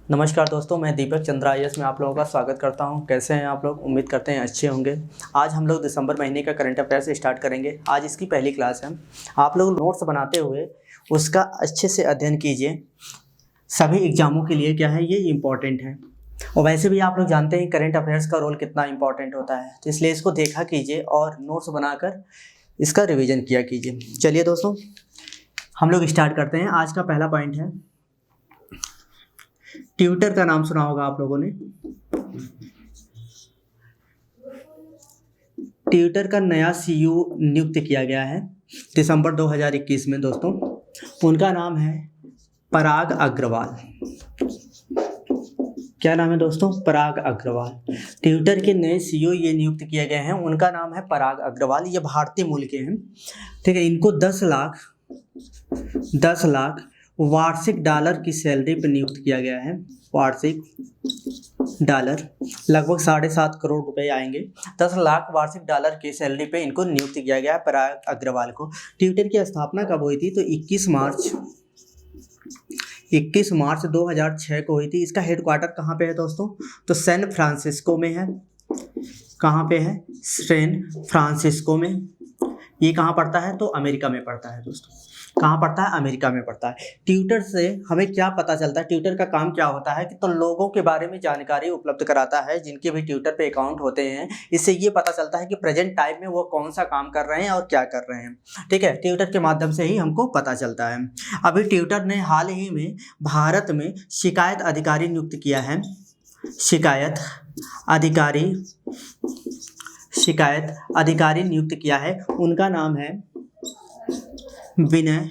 नमस्कार दोस्तों, मैं दीपक चंद्रा आईएएस में आप लोगों का स्वागत करता हूं। कैसे हैं आप लोग? उम्मीद करते हैं अच्छे होंगे। आज हम लोग दिसंबर महीने का करंट अफेयर्स स्टार्ट करेंगे। आज इसकी पहली क्लास है। आप लोग नोट्स बनाते हुए उसका अच्छे से अध्ययन कीजिए। सभी एग्जामों के लिए क्या है, ये इम्पॉर्टेंट है। और वैसे भी आप लोग जानते हैं करंट अफेयर्स का रोल कितना इंपॉर्टेंट होता है, तो इसलिए इसको देखा कीजिए और नोट्स बनाकर इसका रिविजन किया कीजिए। चलिए दोस्तों, हम लोग स्टार्ट करते हैं। आज का पहला पॉइंट है, ट्विटर का नाम सुना होगा आप लोगों ने। ट्विटर का नया सीईओ नियुक्त किया गया है दिसंबर 2021 में दोस्तों। उनका नाम है पराग अग्रवाल। क्या नाम है दोस्तों? पराग अग्रवाल। ट्विटर के नए सीईओ ये नियुक्त किए गए हैं, उनका नाम है पराग अग्रवाल। ये भारतीय मूल के हैं, ठीक है। इनको 10 लाख वार्षिक डॉलर की सैलरी पर नियुक्त किया गया है। वार्षिक डॉलर लगभग 7.5 करोड़ रुपए आएंगे। 10 लाख वार्षिक डॉलर की सैलरी पे इनको नियुक्त किया गया है पराग अग्रवाल को। ट्विटर की स्थापना कब हुई थी? तो 21 मार्च 2006 को हुई थी। इसका हेडक्वार्टर कहाँ पे है दोस्तों? तो सैन फ्रांसिस्को में है। कहाँ पे है? सैन फ्रांसिस्को में। ये कहाँ पड़ता है? तो अमेरिका में पड़ता है दोस्तों। कहाँ पड़ता है? अमेरिका में पड़ता है। ट्विटर से हमें क्या पता चलता है? ट्विटर का काम क्या होता है कि तो लोगों के बारे में जानकारी उपलब्ध कराता है, जिनके भी ट्विटर पे अकाउंट होते हैं। इससे ये पता चलता है कि प्रेजेंट टाइम में वो कौन सा काम कर रहे हैं और क्या कर रहे हैं, ठीक है। ट्विटर के माध्यम से ही हमको पता चलता है। अभी ट्विटर ने हाल ही में भारत में शिकायत अधिकारी नियुक्त किया है। शिकायत अधिकारी नियुक्त किया है। उनका नाम है विनय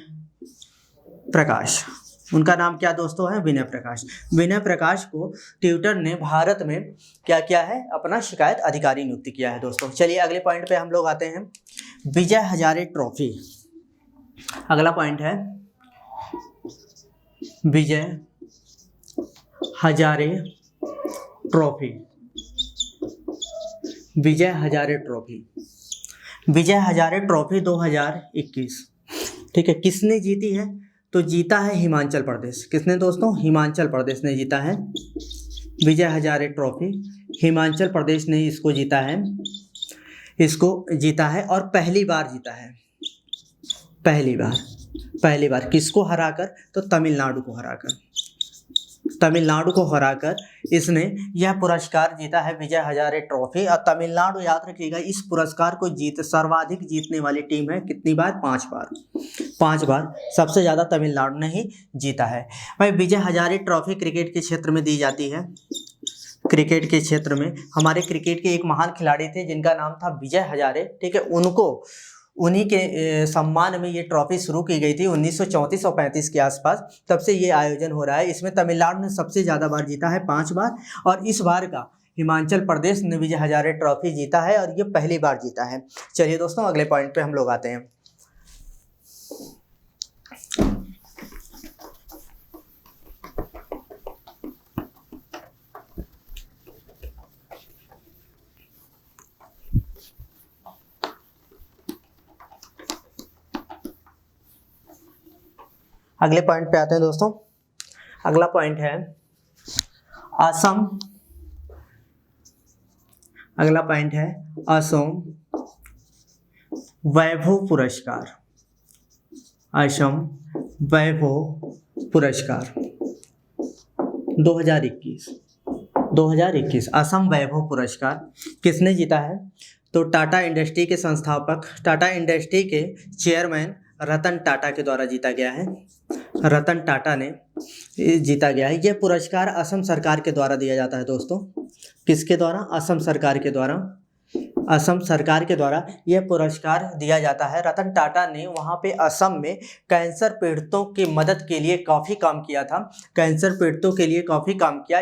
प्रकाश। उनका नाम क्या दोस्तों है? विनय प्रकाश। विनय प्रकाश को ट्विटर ने भारत में क्या किया है? अपना शिकायत अधिकारी नियुक्त किया है दोस्तों। चलिए अगले पॉइंट पे हम लोग आते हैं, विजय हजारे ट्रॉफी। अगला पॉइंट है विजय हजारे ट्रॉफी। विजय हजारे ट्रॉफी 2021, ठीक है। किसने जीती है? तो जीता है हिमाचल प्रदेश। किसने दोस्तों? हिमाचल प्रदेश ने जीता है विजय हजारे ट्रॉफी। हिमाचल प्रदेश ने इसको जीता है और पहली बार जीता है। पहली बार किसको हराकर? तो तमिलनाडु को हराकर इसने यह पुरस्कार जीता है, विजय हजारे ट्रॉफी। और तमिलनाडु, याद रखिएगा, इस पुरस्कार को सर्वाधिक जीतने वाली टीम है। कितनी बार? 5 बार सबसे ज़्यादा तमिलनाडु ने ही जीता है। भाई विजय हजारे ट्रॉफी क्रिकेट के क्षेत्र में दी जाती है। क्रिकेट के क्षेत्र में हमारे क्रिकेट के एक महान खिलाड़ी थे जिनका नाम था विजय हजारे, ठीक है। उन्हीं के सम्मान में ये ट्रॉफी शुरू की गई थी 1934 और 35 के आसपास। तब से ये आयोजन हो रहा है। इसमें तमिलनाडु ने सबसे ज़्यादा बार जीता है, 5 बार, और इस बार का हिमाचल प्रदेश ने विजय हजारे ट्रॉफी जीता है और ये पहली बार जीता है। चलिए दोस्तों अगले पॉइंट पे हम लोग आते हैं। अगले पॉइंट पे आते हैं दोस्तों। अगला पॉइंट है असम। अगला पॉइंट है असम वैभव पुरस्कार। असम वैभव पुरस्कार 2021 असम वैभव पुरस्कार किसने जीता है? तो टाटा इंडस्ट्री के संस्थापक, टाटा इंडस्ट्री के चेयरमैन रतन टाटा के द्वारा जीता गया है। रतन टाटा ने जीता गया है। यह पुरस्कार असम सरकार के द्वारा दिया जाता है दोस्तों। किसके द्वारा? असम सरकार के द्वारा। असम सरकार के द्वारा यह पुरस्कार दिया जाता है। रतन टाटा ने वहाँ पे असम में कैंसर पीड़ितों की मदद के लिए काफ़ी काम किया था।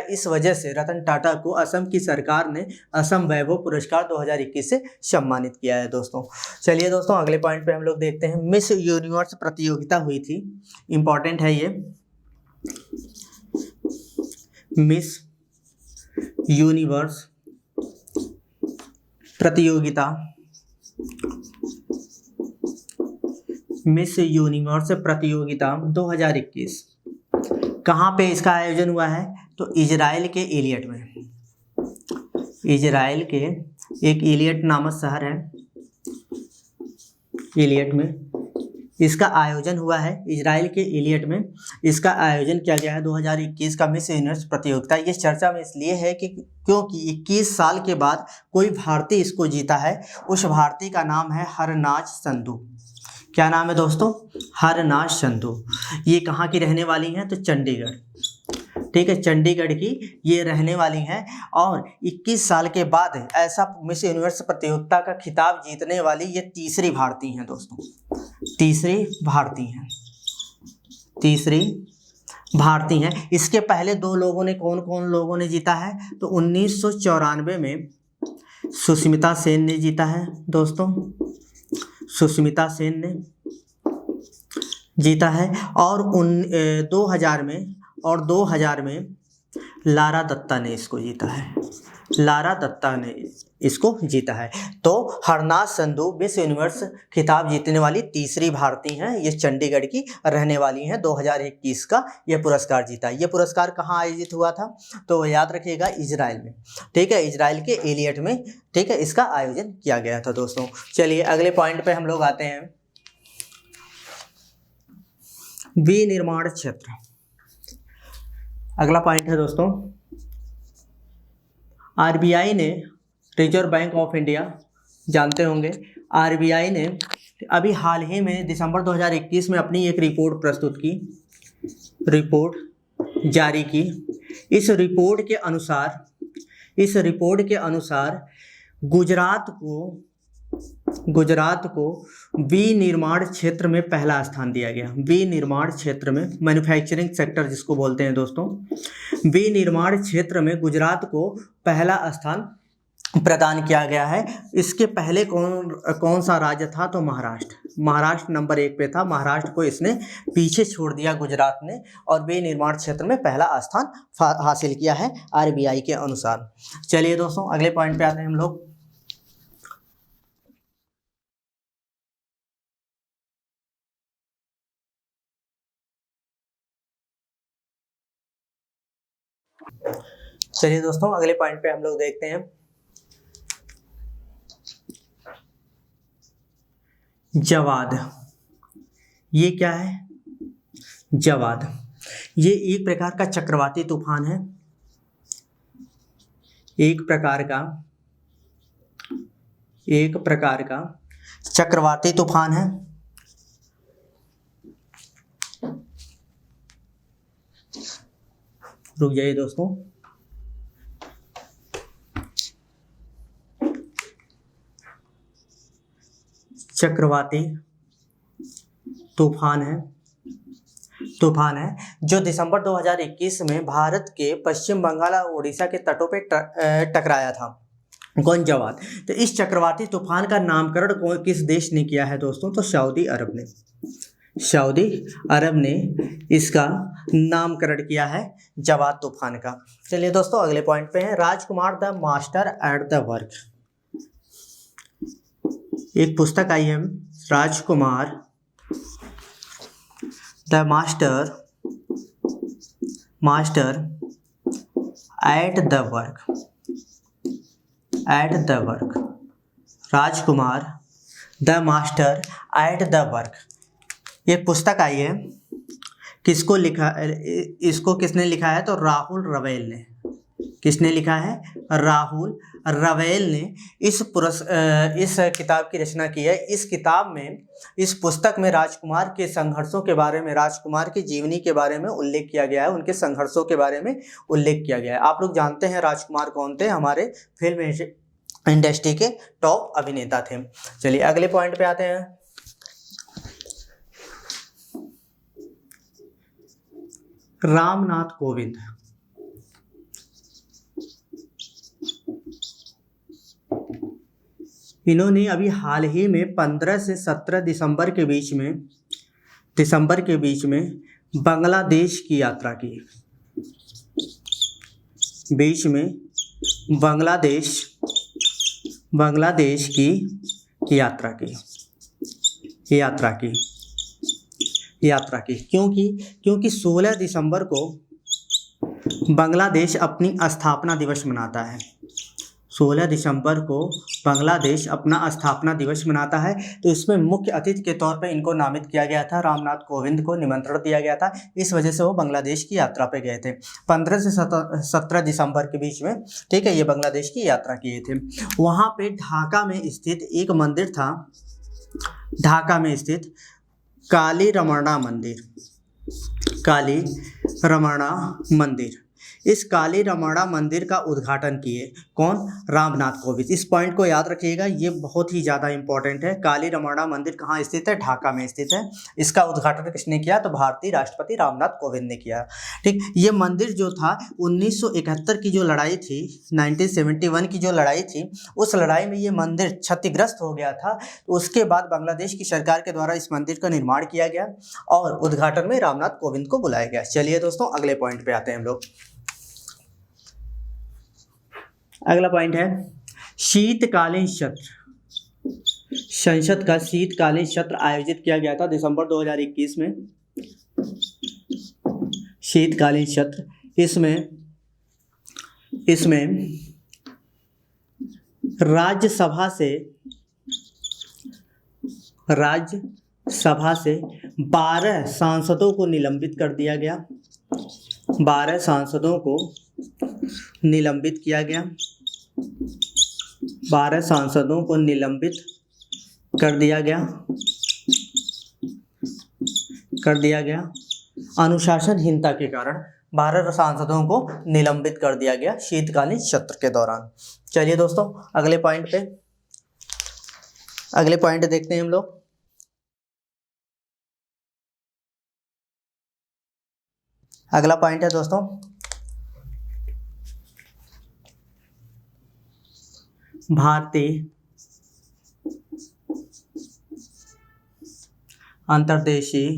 इस वजह से रतन टाटा को असम की सरकार ने असम वैभव पुरस्कार 2021 से सम्मानित किया है दोस्तों। चलिए दोस्तों अगले पॉइंट पे हम लोग देखते हैं। मिस यूनिवर्स प्रतियोगिता हुई थी, इम्पॉर्टेंट है ये। मिस यूनिवर्स प्रतियोगिता, मिस यूनिवर्स प्रतियोगिता 2021 कहाँ पे इसका आयोजन हुआ है? तो इजराइल के इलियट में, इजराइल के एक इलियट नामक शहर है, इलियट में इसका आयोजन हुआ है। इजराइल के इलियट में इसका आयोजन किया गया है 2021 का मिस यूनिवर्स प्रतियोगिता। ये चर्चा में इसलिए है कि क्योंकि 21 साल के बाद कोई भारतीय इसको जीता है। उस भारतीय का नाम है हरनाज संधू। क्या नाम है दोस्तों? हरनाज संधू। ये कहाँ की रहने वाली हैं? तो चंडीगढ़, ठीक है, चंडीगढ़ की ये रहने वाली हैं और 21 साल के बाद ऐसा मिस यूनिवर्स प्रतियोगिता का खिताब जीतने वाली ये तीसरी भारतीय हैं दोस्तों, तीसरी भारतीय हैं, तीसरी भारतीय हैं। इसके पहले दो लोगों ने, कौन कौन लोगों ने जीता है? तो 1994 में सुष्मिता सेन ने जीता है दोस्तों, सुष्मिता सेन ने जीता है। और 2000 में लारा दत्ता ने इसको जीता है, लारा दत्ता ने इसको जीता है। तो हरनाज संधू मिस यूनिवर्स खिताब जीतने वाली तीसरी भारतीय हैं। ये चंडीगढ़ की रहने वाली हैं। 2021 का ये पुरस्कार जीता। ये पुरस्कार कहाँ आयोजित हुआ था? तो याद रखिएगा, इजराइल में, ठीक है, इजराइल के इलियट में, ठीक है, इसका आयोजन किया गया था दोस्तों। चलिए अगले पॉइंट पे हम लोग आते हैं, विनिर्माण क्षेत्र। अगला पॉइंट है दोस्तों, आरबीआई ने, रिजर्व बैंक ऑफ इंडिया, जानते होंगे, आरबीआई ने अभी हाल ही में दिसंबर 2021 में अपनी एक रिपोर्ट प्रस्तुत की, रिपोर्ट जारी की। इस रिपोर्ट के अनुसार गुजरात को विनिर्माण क्षेत्र में पहला स्थान दिया गया। विनिर्माण क्षेत्र में, मैन्युफैक्चरिंग सेक्टर जिसको बोलते हैं दोस्तों, विनिर्माण क्षेत्र में गुजरात को पहला स्थान प्रदान किया गया है। इसके पहले कौन सा राज्य था? तो महाराष्ट्र नंबर 1 पे था। महाराष्ट्र को इसने पीछे छोड़ दिया गुजरात ने, और विनिर्माण क्षेत्र में पहला स्थान हासिल किया है आरबीआई के अनुसार। चलिए दोस्तों अगले पॉइंट पे आते हैं हम लोग। चलिए दोस्तों अगले पॉइंट पे हम लोग देखते हैं, जवाद। ये क्या है? जवाद ये एक प्रकार का चक्रवाती तूफान है, एक प्रकार का चक्रवाती तूफान है। रुक जाइए दोस्तों, चक्रवाती तूफान है जो दिसंबर 2021 में भारत के पश्चिम बंगाल और उड़ीसा के तटों पे टकराया था। कौन? जवाद। तो इस चक्रवाती तूफान का नामकरण किस देश ने किया है दोस्तों? तो सऊदी अरब ने इसका नामकरण किया है जवाद तूफान का। चलिए दोस्तों अगले पॉइंट पे है, Rajkumar the master at the work. एक पुस्तक आई है, Rajkumar the master at the work, Rajkumar the master at the work. ये पुस्तक आई है, किसको लिखा, इसको किसने लिखा है? तो राहुल रवेल ने। किसने लिखा है? राहुल रवेल ने इस किताब की रचना की है। इस किताब में, इस पुस्तक में राजकुमार के संघर्षों के बारे में, राजकुमार की जीवनी के बारे में उल्लेख किया गया है, उनके संघर्षों के बारे में उल्लेख किया गया है। आप लोग जानते हैं राजकुमार कौन थे? हमारे फिल्म इंडस्ट्री के टॉप अभिनेता थे। चलिए अगले पॉइंट पे आते हैं, रामनाथ कोविंद। इन्होंने अभी हाल ही में 15 से 17 दिसंबर के बीच में बांग्लादेश की यात्रा की। बीच में बांग्लादेश की यात्रा की। क्योंकि 16 दिसंबर को बांग्लादेश अपनी स्थापना दिवस मनाता है? 16 दिसंबर को बांग्लादेश अपना स्थापना दिवस मनाता है। तो इसमें मुख्य अतिथि के तौर पे इनको नामित किया गया था, रामनाथ कोविंद को निमंत्रण दिया गया था, इस वजह से वो बांग्लादेश की यात्रा पे गए थे 15 से 17 दिसंबर के बीच में। ठीक है, ये बांग्लादेश की यात्रा किए थे। वहाँ पे ढाका में स्थित एक मंदिर था, ढाका में स्थित काली रमणा मंदिर, काली रमणा मंदिर। इस काली रमणा मंदिर का उद्घाटन किए कौन? रामनाथ कोविंद। इस पॉइंट को याद रखिएगा, ये बहुत ही ज़्यादा इंपॉर्टेंट है। काली रमणा मंदिर कहाँ स्थित है? ढाका में स्थित है। इसका उद्घाटन किसने किया? तो भारतीय राष्ट्रपति रामनाथ कोविंद ने किया। ठीक, ये मंदिर जो था 1971 की जो लड़ाई थी, 1971 की जो लड़ाई थी, उस लड़ाई में ये मंदिर क्षतिग्रस्त हो गया था। तो उसके बाद बांग्लादेश की सरकार के द्वारा इस मंदिर का निर्माण किया गया और उद्घाटन में रामनाथ कोविंद को बुलाया गया। चलिए दोस्तों, अगले पॉइंट पे आते हैं हम लोग। अगला पॉइंट है शीतकालीन सत्र। संसद का शीतकालीन सत्र आयोजित किया गया था दिसंबर 2021 में। शीतकालीन सत्र, इसमें राज्यसभा से 12 सांसदों को निलंबित कर दिया गया। 12 सांसदों को निलंबित किया गया। 12 सांसदों को निलंबित कर दिया गया। अनुशासनहीनता के कारण 12 सांसदों को निलंबित कर दिया गया शीतकालीन सत्र के दौरान। चलिए दोस्तों, अगले पॉइंट देखते हैं हम लोग। अगला पॉइंट है दोस्तों भारतीय अंतर्देशीय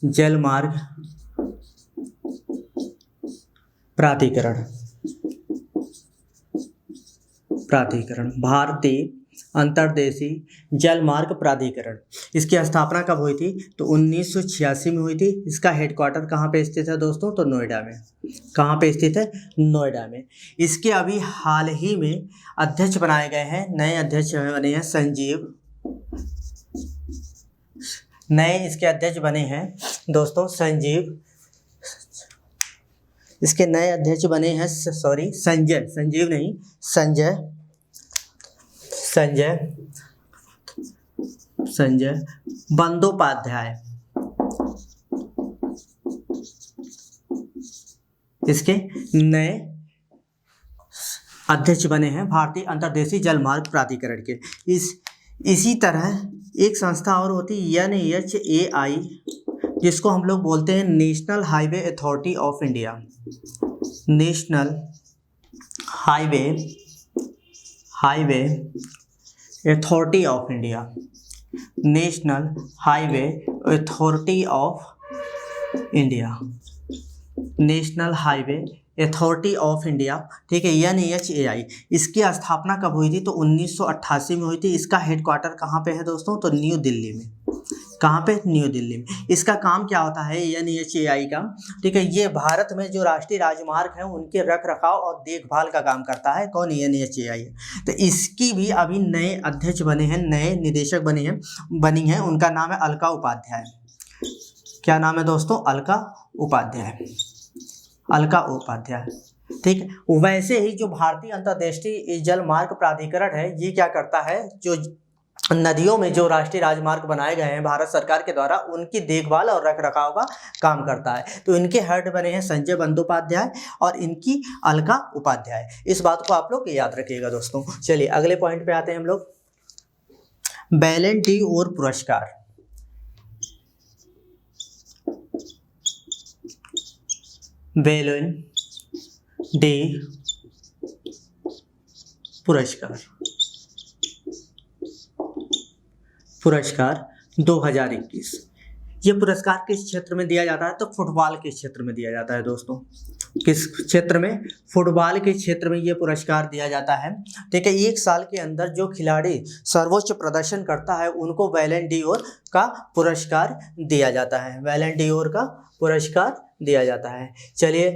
जलमार्ग प्राधिकरण। भारतीय अंतर्देशीय जलमार्ग प्राधिकरण। इसकी स्थापना कब हुई थी? तो 1986 में हुई थी। इसका हेडक्वार्टर कहाँ पे स्थित है दोस्तों? तो नोएडा में। कहाँ पे स्थित है? नोएडा में। इसके अभी हाल ही में अध्यक्ष बनाए गए हैं, नए अध्यक्ष बने हैं संजीव। नए इसके अध्यक्ष बने हैं दोस्तों संजीव। इसके नए अध्यक्ष बने हैं संजय बंदोपाध्याय। इसके नए अध्यक्ष बने हैं भारतीय अंतर्देशीय जलमार्ग प्राधिकरण के। इसी तरह एक संस्था और होती है NHAI, जिसको हम लोग बोलते हैं national highway authority of India. National highway authority of India. National highway authority of India. National highway authority of India. ठीक है, NHAI। इसकी स्थापना कब हुई थी? तो 1988 में हुई थी। इसका हेडक्वार्टर कहाँ पे है दोस्तों? तो न्यू दिल्ली में। कहाँ पे? न्यू दिल्ली में। इसका काम क्या होता है NHAI का? ठीक है, ये भारत में जो राष्ट्रीय राजमार्ग हैं उनके रख रखाव और देखभाल का काम करता है। कौन? NHAI। तो इसकी भी अभी नए अध्यक्ष बने हैं, नए निदेशक बनी हैं। उनका नाम है अलका उपाध्याय। क्या नाम है दोस्तों? अलका उपाध्याय। ठीक है, वैसे ही जो भारतीय अंतर्देशीय जलमार्ग प्राधिकरण है, ये क्या करता है? जो नदियों में जो राष्ट्रीय राजमार्ग बनाए गए हैं भारत सरकार के द्वारा, उनकी देखभाल और रख रखाव का काम करता है। तो इनके हेड बने हैं संजय बंदोपाध्याय और इनकी अलका उपाध्याय। इस बात को आप लोग याद रखिएगा दोस्तों। चलिए अगले पॉइंट पे आते हैं हम लोग। बैलन डी और पुरस्कार। बैलन डी पुरस्कार 2021। ये पुरस्कार किस क्षेत्र में दिया जाता है? तो फुटबॉल के क्षेत्र में दिया जाता है दोस्तों। किस क्षेत्र में? फुटबॉल के क्षेत्र में ये पुरस्कार दिया जाता है। ठीक है, एक साल के अंदर जो खिलाड़ी सर्वोच्च प्रदर्शन करता है उनको बैलन डी'ओर का पुरस्कार दिया जाता है। बैलन डी'ओर का पुरस्कार दिया जाता है। चलिए,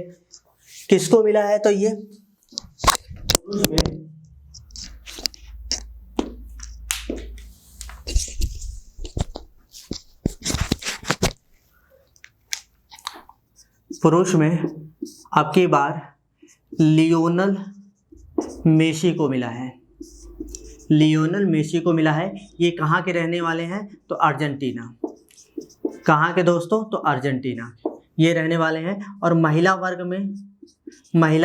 किसको मिला है? तो ये पुरुष में आपकी बार लियोनल मेसी को मिला है। लियोनल मेसी को मिला है। ये कहाँ के रहने वाले हैं? तो अर्जेंटीना। कहाँ के दोस्तों? तो अर्जेंटीना ये रहने वाले हैं। और महिला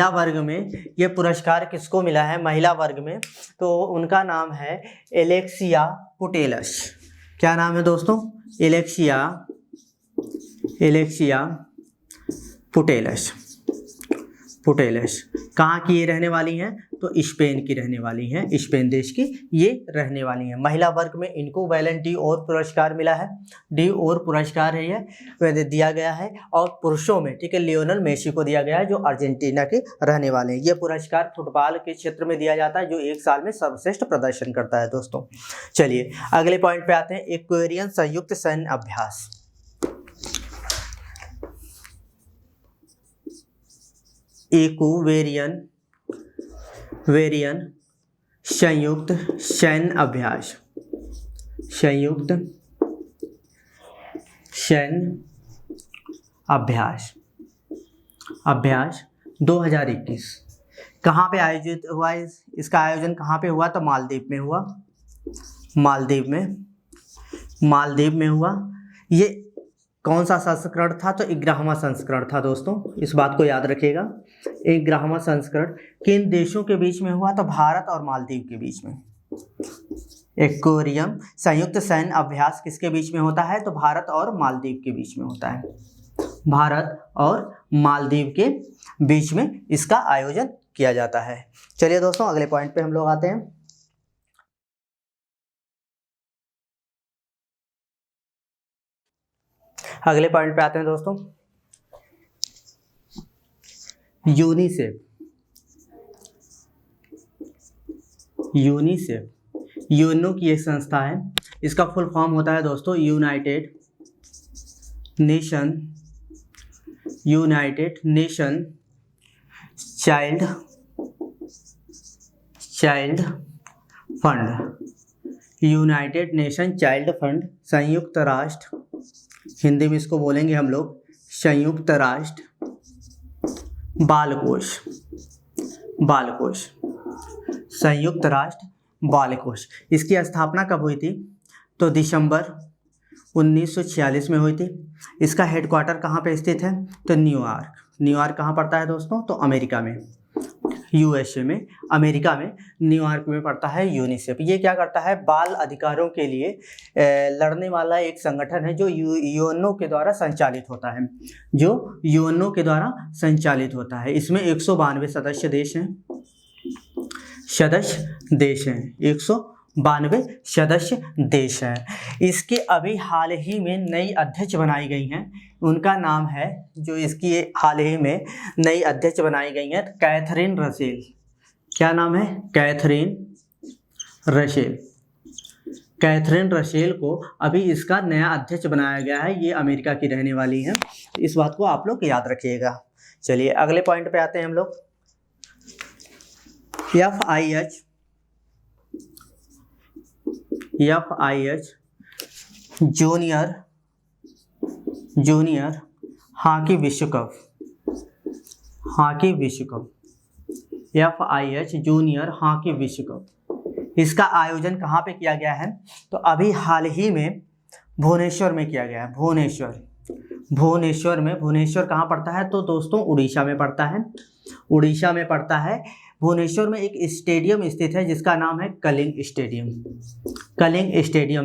वर्ग में ये पुरस्कार किसको मिला है? महिला वर्ग में तो उनका नाम है एलेक्सिया पुटेलस। क्या नाम है दोस्तों? Alexia Putellas. कहाँ की ये रहने वाली हैं? तो स्पेन की रहने वाली हैं। स्पेन देश की ये रहने वाली हैं। महिला वर्ग में इनको बैलन डी'ओर पुरस्कार मिला है। डी'ओर पुरस्कार है ये दिया गया है। और पुरुषों में, ठीक है, लियोनल मेसी को दिया गया है जो अर्जेंटीना के रहने वाले हैं। ये पुरस्कार फुटबॉल के क्षेत्र में दिया जाता है जो एक साल में सर्वश्रेष्ठ प्रदर्शन करता है दोस्तों। चलिए अगले पॉइंट पे आते हैं। एक्वेरियन संयुक्त सैन्य अभ्यास। वेरियन संयुक्त सैन्य अभ्यास। संयुक्त सैन्य अभ्यास 2021 कहाँ पे आयोजित हुआ? इसका आयोजन कहाँ पे हुआ? तो मालदीव में हुआ। मालदीव में हुआ। ये कौन सा संस्करण था? तो 11वां संस्करण था दोस्तों, इस बात को याद रखिएगा। 11वां संस्करण किन देशों के बीच में हुआ? तो भारत और मालदीव के बीच में। एक्वेरियम संयुक्त सैन्य अभ्यास किसके बीच में होता है? तो भारत और मालदीव के बीच में होता है। भारत और मालदीव के बीच में इसका आयोजन किया जाता है। चलिए दोस्तों अगले पॉइंट पे हम लोग आते हैं। अगले पॉइंट पे आते हैं दोस्तों। यूनिसेफ यूएनओ की एक संस्था है। इसका फुल फॉर्म होता है दोस्तों United nation child fund. United nation child fund, संयुक्त राष्ट्र, हिंदी में इसको बोलेंगे हम लोग संयुक्त राष्ट्र बाल कोष। संयुक्त राष्ट्र बाल कोष। इसकी स्थापना कब हुई थी? तो दिसंबर 1946 में हुई थी। इसका हेडक्वार्टर कहाँ पे स्थित है? तो न्यूयॉर्क कहाँ पड़ता है दोस्तों? तो अमेरिका में, यूएसए में, अमेरिका में न्यूयॉर्क में पड़ता है यूनिसेफ। ये क्या करता है? बाल अधिकारों के लिए लड़ने वाला एक संगठन है जो यूएनओ के द्वारा संचालित होता है। इसमें 192 सदस्य देश हैं। 192 सदस्य देश हैं। इसके अभी हाल ही में नई अध्यक्ष बनाई गई हैं। उनका नाम है, जो इसकी हाल ही में नई अध्यक्ष बनाई गई हैं, कैथरीन रसेल। क्या नाम है? कैथरीन रसेल को अभी इसका नया अध्यक्ष बनाया गया है। ये अमेरिका की रहने वाली हैं। इस बात को आप लोग याद रखिएगा। चलिए अगले पॉइंट पे आते हैं हम लोग। FIH जूनियर हॉकी विश्व कप। FIH जूनियर हॉकी विश्व कप, इसका आयोजन कहाँ पे किया गया है? तो अभी हाल ही में भुवनेश्वर में किया गया है। भुवनेश्वर कहाँ पड़ता है? तो दोस्तों उड़ीसा में पड़ता है। भुवनेश्वर में एक स्टेडियम स्थित है जिसका नाम है कलिंग स्टेडियम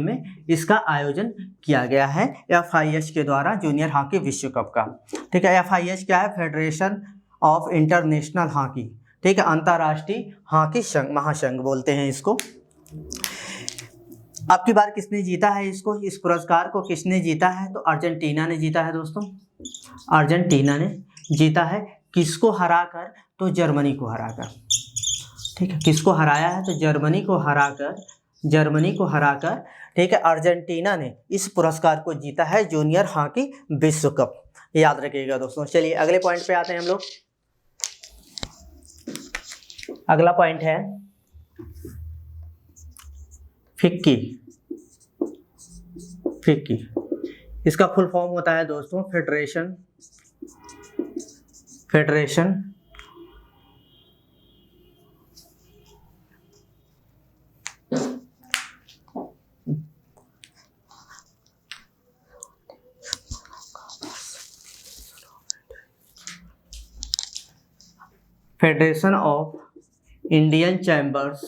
में इसका आयोजन किया गया है FIH के द्वारा जूनियर हॉकी विश्व कप का। ठीक है, FIH क्या है? Federation of international hockey. ठीक है, अंतर्राष्ट्रीय हॉकी महासंघ बोलते हैं इसको। अब की बार किसने जीता है इसको? इस पुरस्कार को किसने जीता है? तो अर्जेंटीना ने जीता है दोस्तों। अर्जेंटीना ने जीता है। किसको हराकर? तो जर्मनी को हराकर। ठीक है, किसको हराया है? तो जर्मनी को हराकर ठीक है अर्जेंटीना ने इस पुरस्कार को जीता है, जूनियर हॉकी विश्व कप। याद रखिएगा दोस्तों। चलिए अगले पॉइंट पे आते हैं हम लोग। अगला पॉइंट है फिक्की। इसका फुल फॉर्म होता है दोस्तों federation of Indian chambers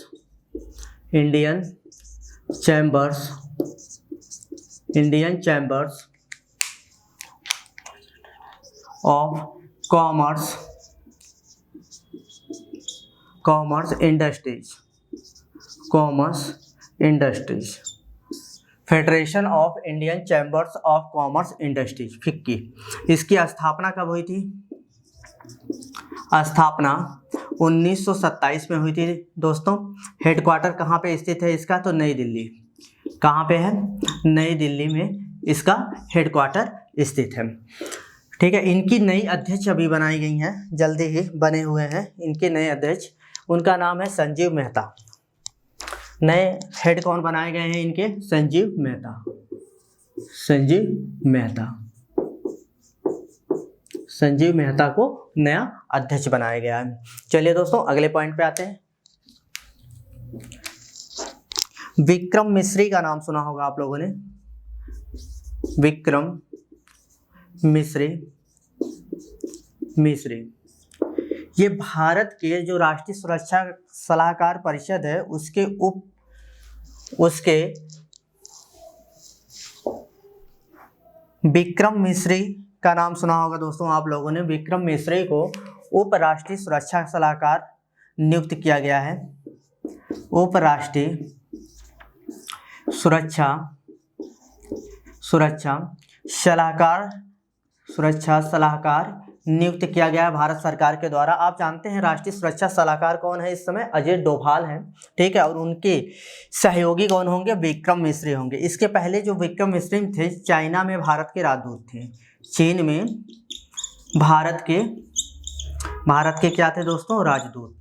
of commerce industries. Federation of Indian chambers of commerce industries FICCI. इसकी स्थापना कब हुई थी? स्थापना 1927 में हुई थी दोस्तों। हेडक्वार्टर कहाँ पे स्थित है इसका? तो नई दिल्ली। कहाँ पे है? नई दिल्ली में इसका हेडक्वार्टर स्थित है। ठीक है, इनकी नई अध्यक्ष अभी बनाई गई हैं, जल्दी ही बने हुए हैं इनके नए अध्यक्ष। उनका नाम है संजीव मेहता। नए हेड कौन बनाए गए हैं इनके? संजीव मेहता को नया अध्यक्ष बनाया गया है। चलिए दोस्तों अगले पॉइंट पे आते हैं। विक्रम मिश्री का नाम सुना होगा आप लोगों ने। विक्रम मिश्री ये भारत के जो राष्ट्रीय सुरक्षा सलाहकार परिषद है उसके विक्रम मिश्री का नाम सुना होगा दोस्तों आप लोगों ने। विक्रम मिश्री को उप राष्ट्रीय सुरक्षा सलाहकार नियुक्त किया गया है। उप राष्ट्रीय सुरक्षा सलाहकार नियुक्त किया गया है भारत सरकार के द्वारा। आप जानते हैं राष्ट्रीय सुरक्षा सलाहकार कौन है इस समय? अजित डोभाल हैं। ठीक है, और उनके सहयोगी कौन होंगे? विक्रम मिश्री होंगे। इसके पहले जो विक्रम मिश्री थे चाइना में भारत के राजदूत थे। चीन में भारत के क्या थे दोस्तों? राजदूत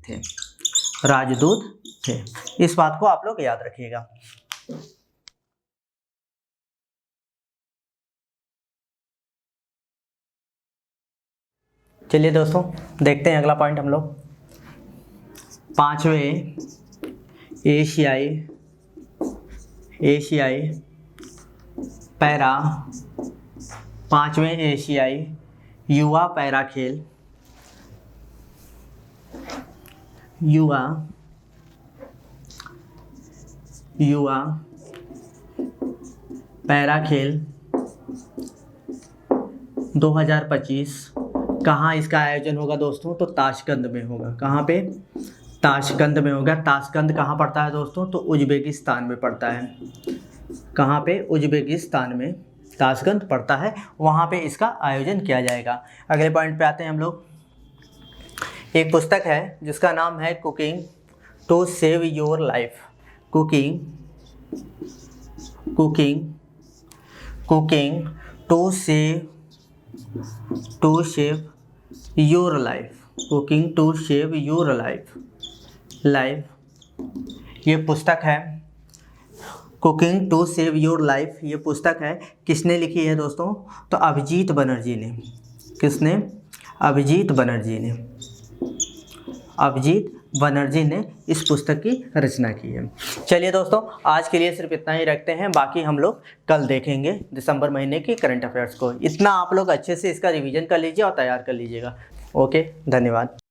थे। इस बात को आप लोग याद रखिएगा। चलिए दोस्तों देखते हैं अगला पॉइंट हम लोग। 5वें एशियाई युवा पैरा खेल 2025 कहाँ इसका आयोजन होगा दोस्तों? तो ताशकंद में होगा। कहाँ पे? ताशकंद में होगा। ताशकंद कहाँ पड़ता है दोस्तों? तो उज्बेकिस्तान में पड़ता है। कहाँ पे? उज्बेकिस्तान में ताशकंद पड़ता है, वहाँ पे इसका आयोजन किया जाएगा। अगले पॉइंट पे आते हैं हम लोग। एक पुस्तक है जिसका नाम है cooking to save your life. Cooking to save your life. ये पुस्तक है cooking to save your life. ये पुस्तक है किसने लिखी है दोस्तों? तो अभिजीत बनर्जी ने। किसने? अभिजीत बनर्जी ने इस पुस्तक की रचना की है। चलिए दोस्तों आज के लिए सिर्फ इतना ही रखते हैं, बाकी हम लोग कल देखेंगे दिसंबर महीने की करंट अफेयर्स को। इतना आप लोग अच्छे से इसका रिवीजन कर लीजिए और तैयार कर लीजिएगा। ओके, धन्यवाद।